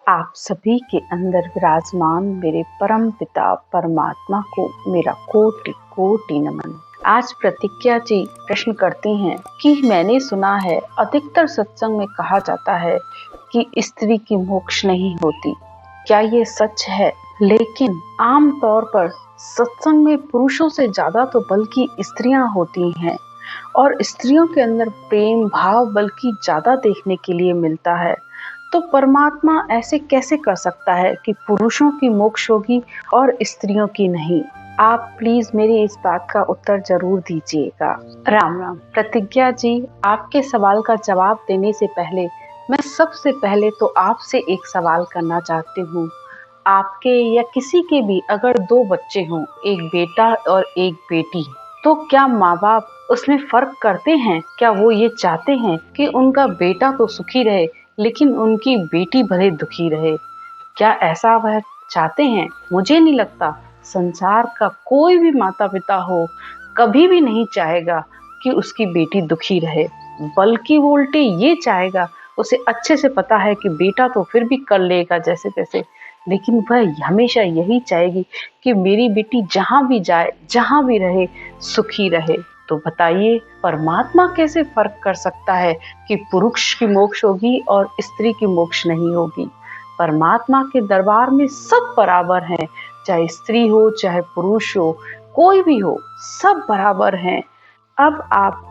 आप सभी के अंदर विराजमान मेरे परम पिता परमात्मा को मेरा कोटि कोटि नमन। आज प्रतिज्ञा जी प्रश्न करती हैं कि मैंने सुना है अधिकतर सत्संग में कहा जाता है कि स्त्री की मोक्ष नहीं होती, क्या ये सच है? लेकिन आम तौर पर सत्संग में पुरुषों से ज्यादा तो बल्कि स्त्रियां होती हैं और स्त्रियों के अंदर प्रेम भाव बल्कि ज्यादा देखने के लिए मिलता है। तो परमात्मा ऐसे कैसे कर सकता है कि पुरुषों की मोक्ष होगी और स्त्रियों की नहीं? आप प्लीज मेरी इस बात का उत्तर जरूर दीजिएगा। राम राम। प्रतिज्ञा जी, आपके सवाल का जवाब देने से पहले मैं सबसे पहले तो आपसे एक सवाल करना चाहती हूँ। आपके या किसी के भी अगर दो बच्चे हों, एक बेटा और एक बेटी, तो क्या माँ बाप उसमें फर्क करते हैं? क्या वो ये चाहते हैं कि उनका बेटा तो सुखी रहे लेकिन उनकी बेटी भले दुखी रहे? क्या ऐसा वह चाहते हैं? मुझे नहीं लगता संसार का कोई भी माता पिता हो कभी भी नहीं चाहेगा कि उसकी बेटी दुखी रहे, बल्कि वो उल्टे ये चाहेगा, उसे अच्छे से पता है कि बेटा तो फिर भी कर लेगा जैसे तैसे, लेकिन वह हमेशा यही चाहेगी कि मेरी बेटी जहां भी जाए जहां भी रहे सुखी रहे। तो बताइए परमात्मा कैसे फर्क कर सकता है कि पुरुष की मोक्ष होगी और स्त्री की मोक्ष नहीं होगी? परमात्मा के दरबार में सब बराबर हैं, चाहे स्त्री हो चाहे पुरुष हो, कोई भी हो, सब बराबर हैं। अब आप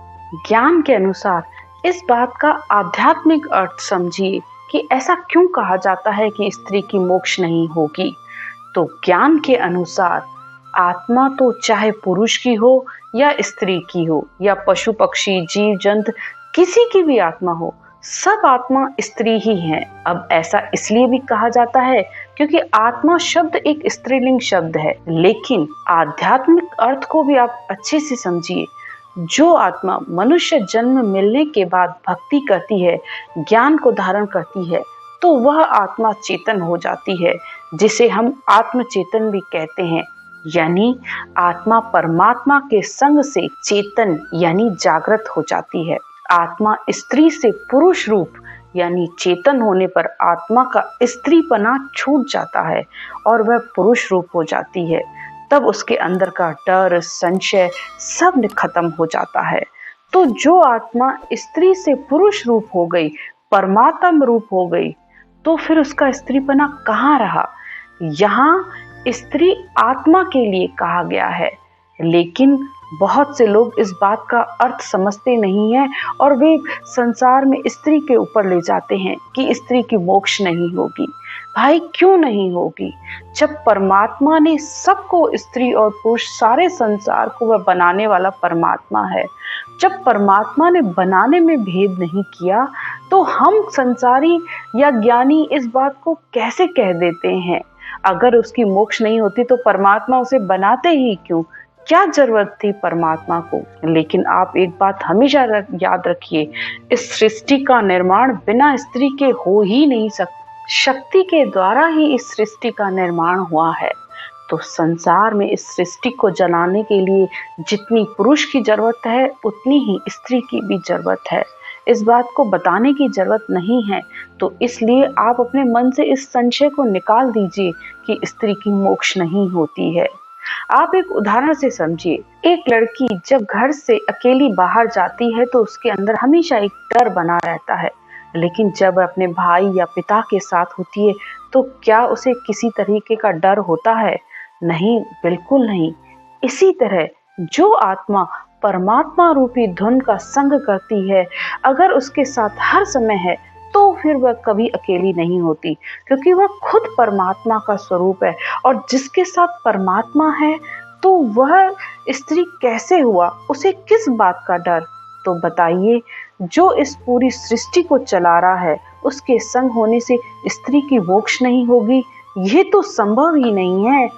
ज्ञान के अनुसार इस बात का आध्यात्मिक अर्थ समझिए कि ऐसा क्यों कहा जाता है कि स्त्री की मोक्ष नहीं होगी। तो ज्ञान के अनुसार आत्मा तो चाहे पुरुष की हो या स्त्री की हो या पशु पक्षी जीव जंतु किसी की भी आत्मा हो, सब आत्मा स्त्री ही है। अब ऐसा इसलिए भी कहा जाता है क्योंकि आत्मा शब्द एक स्त्रीलिंग शब्द है, लेकिन आध्यात्मिक अर्थ को भी आप अच्छे से समझिए। जो आत्मा मनुष्य जन्म मिलने के बाद भक्ति करती है, ज्ञान को धारण करती है, तो वह आत्मा चेतन हो जाती है, जिसे हम आत्म चेतन भी कहते हैं। यानी आत्मा परमात्मा के संग से चेतन यानी जागृत हो जाती है। आत्मा स्त्री से पुरुष रूप यानी चेतन होने पर आत्मा का स्त्रीपना छूट जाता है और वह पुरुष रूप हो जाती है। तब उसके अंदर का डर संशय सब खत्म हो जाता है। तो जो आत्मा स्त्री से पुरुष रूप हो गई, परमात्म रूप हो गई, तो फिर उसका स्त्रीपना कहाँ रहा? यहाँ स्त्री आत्मा के लिए कहा गया है, लेकिन बहुत से लोग इस बात का अर्थ समझते नहीं हैं और वे संसार में स्त्री के ऊपर ले जाते हैं कि स्त्री की मोक्ष नहीं होगी। भाई क्यों नहीं होगी? जब परमात्मा ने सबको स्त्री और पुरुष सारे संसार को वह बनाने वाला परमात्मा है, जब परमात्मा ने बनाने में भेद नहीं किया, तो हम संसारी या ज्ञानी इस बात को कैसे कह देते हैं? अगर उसकी मोक्ष नहीं होती तो परमात्मा उसे बनाते ही क्यों? क्या जरूरत थी परमात्मा को? लेकिन आप एक बात हमेशा याद रखिए, इस सृष्टि का निर्माण बिना स्त्री के हो ही नहीं सकता। शक्ति के द्वारा ही इस सृष्टि का निर्माण हुआ है। तो संसार में इस सृष्टि को जलाने के लिए जितनी पुरुष की जरूरत है उतनी ही स्त्री की भी जरूरत है। इस बात को बताने की जरूरत नहीं है। तो इसलिए आप अपने मन से इस संशय को निकाल दीजिए कि स्त्री की मोक्ष नहीं होती है। आप एक उदाहरण से समझिए। एक लड़की जब घर से अकेली बाहर जाती है तो उसके अंदर हमेशा एक डर बना रहता है, लेकिन जब अपने भाई या पिता के साथ होती है तो क्या उसे किसी तरीके का डर होता है? नहीं, बिल्कुल नहीं। इसी तरह जो आत्मा परमात्मा रूपी धुन का संग करती है, अगर उसके साथ हर समय है तो फिर वह कभी अकेली नहीं होती, क्योंकि वह खुद परमात्मा का स्वरूप है। और जिसके साथ परमात्मा है तो वह स्त्री कैसे हुआ? उसे किस बात का डर? तो बताइए, जो इस पूरी सृष्टि को चला रहा है उसके संग होने से स्त्री की मोक्ष नहीं होगी? ये तो संभव ही नहीं है।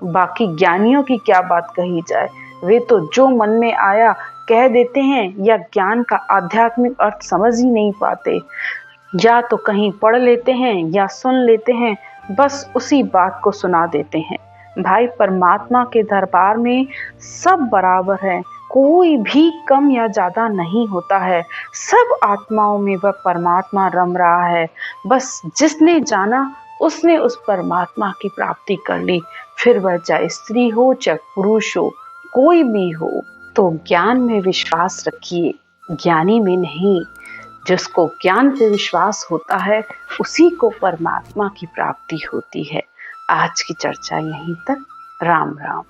बाकी ज्ञानियों की क्या बात कही जाए, वे तो जो मन में आया कह देते हैं या ज्ञान का आध्यात्मिक अर्थ समझ ही नहीं पाते, या तो कहीं पढ़ लेते हैं या सुन लेते हैं, बस उसी बात को सुना देते हैं। भाई परमात्मा के दरबार में सब बराबर है, कोई भी कम या ज्यादा नहीं होता है। सब आत्माओं में वह परमात्मा रम रहा है। बस जिसने जाना उसने उस परमात्मा की प्राप्ति कर ली। फिर वह चाहे स्त्री हो चाहे पुरुष हो, कोई भी हो, तो ज्ञान में विश्वास रखिए, ज्ञानी में नहीं। जिसको ज्ञान पे विश्वास होता है उसी को परमात्मा की प्राप्ति होती है। आज की चर्चा यहीं तक। राम राम।